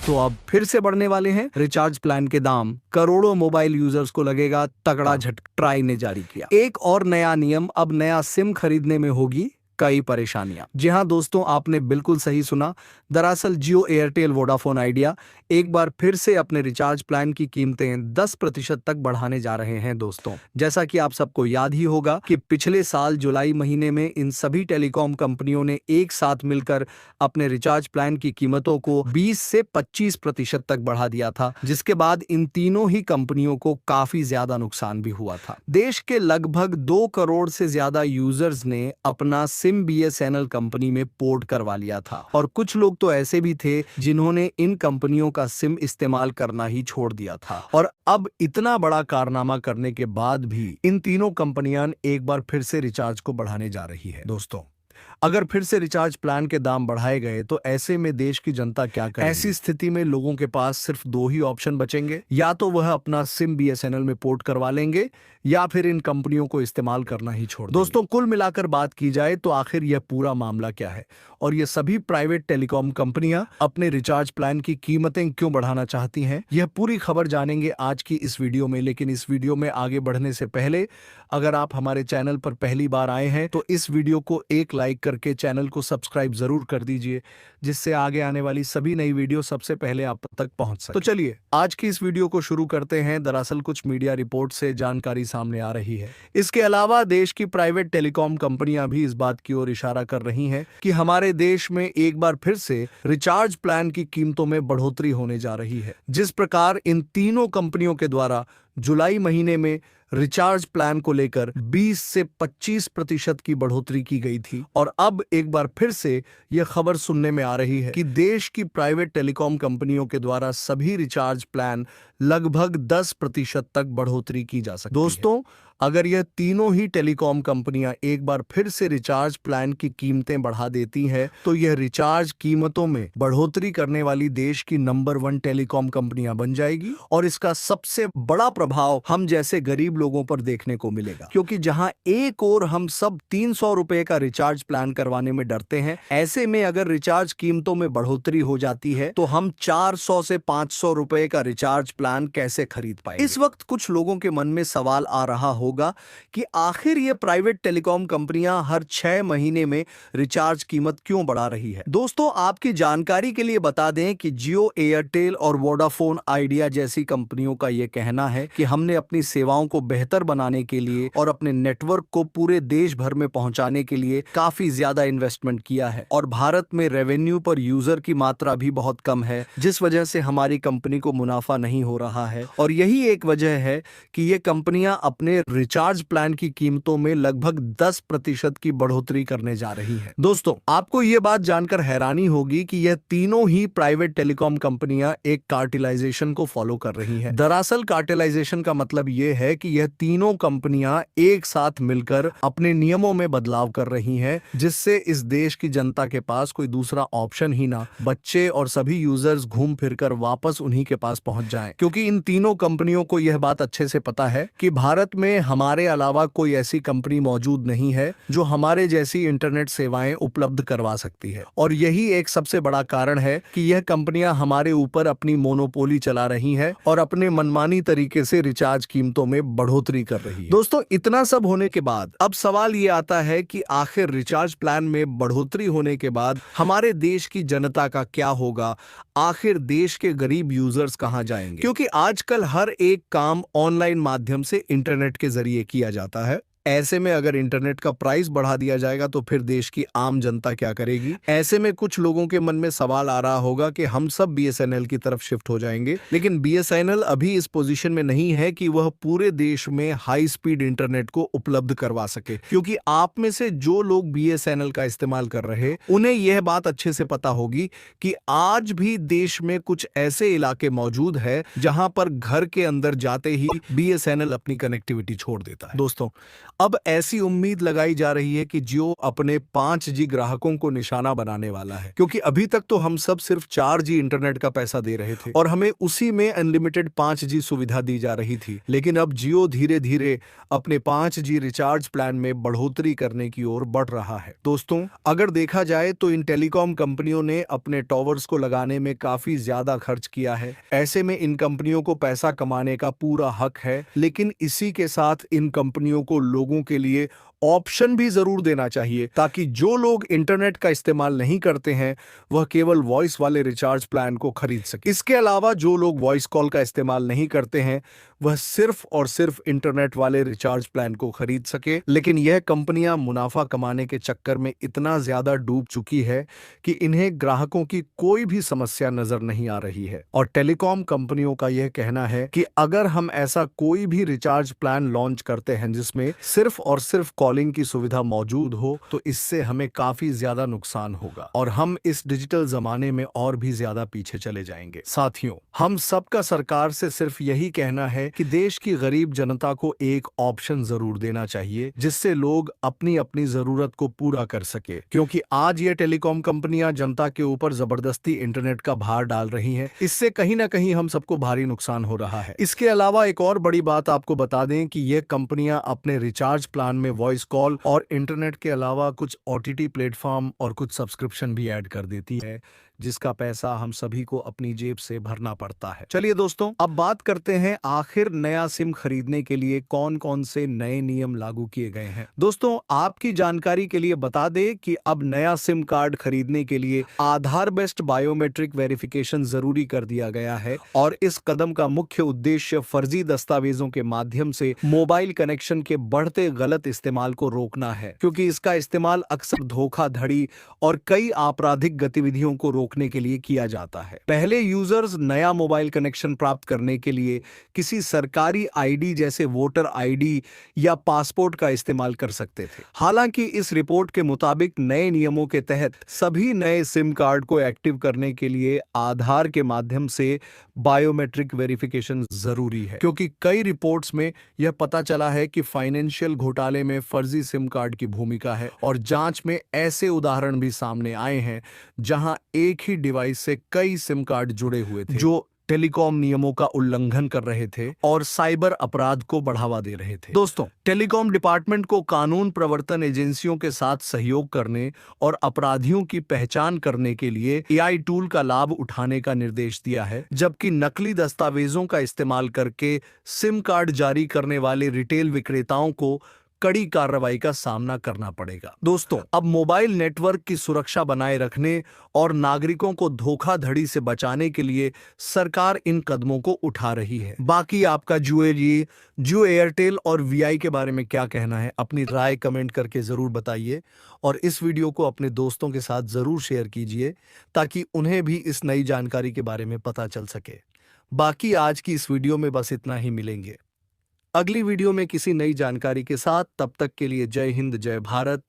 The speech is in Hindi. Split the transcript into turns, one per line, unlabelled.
तो अब फिर से बढ़ने वाले हैं रिचार्ज प्लान के दाम। करोड़ों मोबाइल यूजर्स को लगेगा तगड़ा झटका। ट्राई ने जारी किया एक और नया नियम। अब नया सिम खरीदने में होगी कई परेशानियां। जी हां दोस्तों, आपने बिल्कुल सही सुना। दरअसल जियो, एयरटेल, वोडाफोन आइडिया एक बार फिर से अपने रिचार्ज प्लान की कीमतें 10% तक बढ़ाने जा रहे हैं दोस्तों। जैसा कि आप सबको याद ही होगा कि पिछले साल जुलाई महीने में इन सभी टेलीकॉम कंपनियों ने एक साथ मिलकर अपने रिचार्ज प्लान की कीमतों को 20 से 25% तक बढ़ा दिया था, जिसके बाद इन तीनों ही कंपनियों को काफी ज्यादा नुकसान भी हुआ था। देश के लगभग 2 करोड़ से ज्यादा यूजर्स ने अपना सिम बीएसएनएल कंपनी में पोर्ट करवा लिया था, और कुछ लोग तो ऐसे भी थे जिन्होंने इन कंपनियों का सिम इस्तेमाल करना ही छोड़ दिया था। और अब इतना बड़ा कारनामा करने के बाद भी इन तीनों कंपनियां एक बार फिर से रिचार्ज को बढ़ाने जा रही है। दोस्तों, अगर फिर से रिचार्ज प्लान के दाम बढ़ाए गए तो ऐसे में देश की जनता क्या करेगी? ऐसी स्थिति में लोगों के पास सिर्फ 2 ही ऑप्शन बचेंगे, या तो वह अपना सिम बीएसएनएल में पोर्ट करवा लेंगे या फिर इन कंपनियों को इस्तेमाल करना ही छोड़ देंगे। दोस्तों, कुल मिलाकर बात की जाए तो आखिर यह पूरा मामला क्या है, और ये सभी प्राइवेट टेलीकॉम कंपनियां अपने रिचार्ज प्लान की कीमतें क्यों बढ़ाना चाहती हैं, यह पूरी खबर जानेंगे आज की इस वीडियो में। लेकिन इस वीडियो में आगे बढ़ने से पहले अगर आप हमारे चैनल पर पहली बार आए हैं तो इस वीडियो को एक लाइक करके चैनल को सब्सक्राइब जरूर कर दीजिए, जिससे आगे आने वाली सभी नई वीडियो सबसे पहले आप तक पहुंच सके। तो चलिए आज की इस वीडियो को शुरू करते हैं। दरअसल कुछ मीडिया रिपोर्ट से जानकारी सामने आ रही है। इसके अलावा देश की प्राइवेट टेलीकॉम कंपनियां भी इस बात की ओर इशारा कर रही हैं कि हमारे देश में एक बार फिर से रिचार्ज प्लान की कीमतों में बढ़ोतरी होने जा रही है। जिस प्रकार इन तीनों कंपनियों के द्वारा जुलाई महीने में रिचार्ज प्लान को लेकर 20 से 25% की बढ़ोतरी की गई थी, और अब एक बार फिर से यह खबर सुनने में आ रही है कि देश की प्राइवेट टेलीकॉम कंपनियों के द्वारा सभी रिचार्ज प्लान लगभग 10% तक बढ़ोतरी की जा सकती है। दोस्तों, अगर यह तीनों ही टेलीकॉम कंपनियां एक बार फिर से रिचार्ज प्लान की कीमतें बढ़ा देती हैं, तो यह रिचार्ज कीमतों में बढ़ोतरी करने वाली देश की नंबर 1 टेलीकॉम कंपनियां बन जाएगी, और इसका सबसे बड़ा प्रभाव हम जैसे गरीब लोगों पर देखने को मिलेगा। क्योंकि जहां एक ओर हम सब 300 रुपए का रिचार्ज प्लान करवाने में डरते हैं, ऐसे में अगर रिचार्ज कीमतों में बढ़ोतरी हो जाती है तो हम 400 से 500 रुपए का रिचार्ज प्लान कैसे खरीद पाएंगे? इस वक्त कुछ लोगों के मन में सवाल आ रहा होगा कि आखिर ये प्राइवेट टेलीकॉम कंपनियां हर 6 महीने में रिचार्ज कीमत क्यों बढ़ा रही है। दोस्तों, आपकी जानकारी के लिए बता दें कि जियो, एयरटेल और वोडाफोन आइडिया जैसी कंपनियों का यह कहना है कि हमने अपनी सेवाओं को बेहतर बनाने के लिए और अपने नेटवर्क को पूरे देश भर में पहुंचाने के लिए काफी ज्यादा इन्वेस्टमेंट किया है, और भारत में रेवेन्यू पर यूजर की मात्रा भी बहुत कम है, जिस वजह से हमारी कंपनी को मुनाफा नहीं हो रहा है। और यही एक वजह है कि ये कंपनियां अपने रिचार्ज प्लान की कीमतों में लगभग 10% की बढ़ोतरी करने जा रही है। दोस्तों, आपको ये बात जानकर हैरानी होगी कि यह तीनों ही प्राइवेट टेलीकॉम कंपनियां एक कार्टेलाइजेशन को फॉलो कर रही हैं। दरअसल कार्टेलाइजेशन का मतलब यह है कि यह तीनों कंपनियां एक साथ मिलकर अपने नियमों में बदलाव कर रही हैं, जिससे इस देश की जनता के पास कोई दूसरा ऑप्शन ही ना बच्चे और सभी यूजर्स घूम फिरकर वापस उन्हीं के पास पहुंच जाएं। क्योंकि इन तीनों कंपनियों को यह बात अच्छे से पता है कि भारत में हमारे अलावा कोई ऐसी कंपनी मौजूद नहीं है जो हमारे जैसी इंटरनेट सेवाएं उपलब्ध करवा सकती है, और यही एक सबसे बड़ा कारण है कि यह कंपनियां हमारे ऊपर अपनी मोनोपोली चला रही हैं और अपने मनमानी तरीके से रिचार्ज कीमतों में बढ़ोतरी कर रही है। दोस्तों, इतना सब होने के बाद अब सवाल ये आता है कि आखिर रिचार्ज प्लान में बढ़ोतरी होने के बाद हमारे देश की जनता का क्या होगा? आखिर देश के गरीब यूजर्स कहां जाएंगे? क्योंकि आजकल हर एक काम ऑनलाइन माध्यम से इंटरनेट के जरिए किया जाता है। ऐसे में अगर इंटरनेट का प्राइस बढ़ा दिया जाएगा तो फिर देश की आम जनता क्या करेगी? ऐसे में कुछ लोगों के मन में सवाल आ रहा होगा कि हम सब बीएसएनएल की तरफ शिफ्ट हो जाएंगे, लेकिन बीएसएनएल अभी इस पोजीशन में नहीं है कि वह पूरे देश में हाई स्पीड इंटरनेट को उपलब्ध करवा सके। क्योंकि आप में से जो लोग बीएसएनएल का इस्तेमाल कर रहे, उन्हें यह बात अच्छे से पता होगी कि आज भी देश में कुछ ऐसे इलाके मौजूद है जहां पर घर के अंदर जाते ही बीएसएनएल अपनी कनेक्टिविटी छोड़ देता है। दोस्तों, अब ऐसी उम्मीद लगाई जा रही है कि जियो अपने 5G ग्राहकों को निशाना बनाने वाला है, क्योंकि अभी तक तो हम सब सिर्फ 4G इंटरनेट का पैसा दे रहे थे और हमें उसी में अनलिमिटेड 5G सुविधा दी जा रही थी। लेकिन अब जियो धीरे धीरे अपने 5G रिचार्ज प्लान में बढ़ोतरी करने की ओर बढ़ रहा है। दोस्तों, अगर देखा जाए तो इन टेलीकॉम कंपनियों ने अपने टॉवर्स को लगाने में काफी ज्यादा खर्च किया है। ऐसे में इन कंपनियों को पैसा कमाने का पूरा हक है, लेकिन इसी के साथ इन कंपनियों को लोगों के लिए ऑप्शन भी जरूर देना चाहिए, ताकि जो लोग इंटरनेट का इस्तेमाल नहीं करते हैं वह केवल वॉइस वाले रिचार्ज प्लान को खरीद सके। इसके अलावा जो लोग वॉइस कॉल का इस्तेमाल नहीं करते हैं वह सिर्फ और सिर्फ इंटरनेट वाले रिचार्ज प्लान को खरीद सके। लेकिन यह कंपनियां मुनाफा कमाने के चक्कर में इतना ज्यादा डूब चुकी है कि इन्हें ग्राहकों की कोई भी समस्या नजर नहीं आ रही है। और टेलीकॉम कंपनियों का यह कहना है कि अगर हम ऐसा कोई भी रिचार्ज प्लान लॉन्च करते हैं जिसमें सिर्फ और सिर्फ कॉलिंग की सुविधा मौजूद हो, तो इससे हमें काफी ज्यादा नुकसान होगा और हम इस डिजिटल जमाने में और भी ज्यादा पीछे चले जाएंगे। साथियों, हम सबका सरकार से सिर्फ यही कहना है कि देश की गरीब जनता को एक ऑप्शन जरूर देना चाहिए, जिससे लोग अपनी अपनी जरूरत को पूरा कर सके, क्योंकि आज ये टेलीकॉम कंपनियां जनता के ऊपर जबरदस्ती इंटरनेट का भार डाल रही हैं। इससे कहीं ना कहीं हम सबको भारी नुकसान हो रहा है। इसके अलावा एक और बड़ी बात आपको बता दें कि ये कंपनियां अपने रिचार्ज प्लान में वॉइस कॉल और इंटरनेट के अलावा कुछ OTT प्लेटफॉर्म और कुछ सब्सक्रिप्शन भी ऐड कर देती है, जिसका पैसा हम सभी को अपनी जेब से भरना पड़ता है। चलिए दोस्तों, अब बात करते हैं आखिर नया सिम खरीदने के लिए कौन कौन से नए नियम लागू किए गए हैं। दोस्तों, आपकी जानकारी के लिए बता दें कि अब नया सिम कार्ड खरीदने के लिए आधार बेस्ड बायोमेट्रिक वेरिफिकेशन जरूरी कर दिया गया है और इस कदम का मुख्य उद्देश्य फर्जी दस्तावेजों के माध्यम से मोबाइल कनेक्शन के बढ़ते गलत इस्तेमाल को रोकना है, क्योंकि इसका इस्तेमाल अक्सर धोखाधड़ी और कई आपराधिक गतिविधियों को रोकने के लिए किया जाता है। पहले यूजर्स नया मोबाइल कनेक्शन प्राप्त करने के लिए किसी सरकारी आईडी जैसे वोटर आईडी या पासपोर्ट का इस्तेमाल कर सकते थे। हालांकि इस रिपोर्ट के मुताबिक नए नियमों के तहत सभी नए सिम कार्ड को एक्टिव करने के लिए आधार के माध्यम से बायोमेट्रिक वेरिफिकेशन जरूरी है, क्योंकि कई रिपोर्ट्स में यह पता चला है कि फाइनेंशियल घोटाले में फर्जी सिम कार्ड की भूमिका है और जांच में ऐसे उदाहरण भी सामने आए हैं जहां एक ही डिवाइस से कई सिम कार्ड जुड़े हुए थे जो टेलीकॉम नियमों का उल्लंघन कर रहे थे और साइबर अपराध को बढ़ावा दे रहे थे। दोस्तों, टेलीकॉम डिपार्टमेंट को कानून प्रवर्तन एजेंसियों के साथ सहयोग करने और अपराधियों की पहचान करने के लिए AI टूल का लाभ उठाने का निर्देश दिया है, जबकि नकली दस्तावेजों का इस्तेमाल करके सिम कार्ड जारी करने वाले रिटेल विक्रेताओं को कड़ी कार्रवाई का सामना करना पड़ेगा। दोस्तों, अब मोबाइल नेटवर्क की सुरक्षा बनाए रखने और नागरिकों को धोखाधड़ी से बचाने के लिए सरकार इन कदमों को उठा रही है। बाकी आपका जियो एयरटेल और VI के बारे में क्या कहना है, अपनी राय कमेंट करके जरूर बताइए और इस वीडियो को अपने दोस्तों के साथ जरूर शेयर कीजिए, ताकि उन्हें भी इस नई जानकारी के बारे में पता चल सके। बाकी आज की इस वीडियो में बस इतना ही। मिलेंगे अगली वीडियो में किसी नई जानकारी के साथ। तब तक के लिए जय हिंद, जय भारत,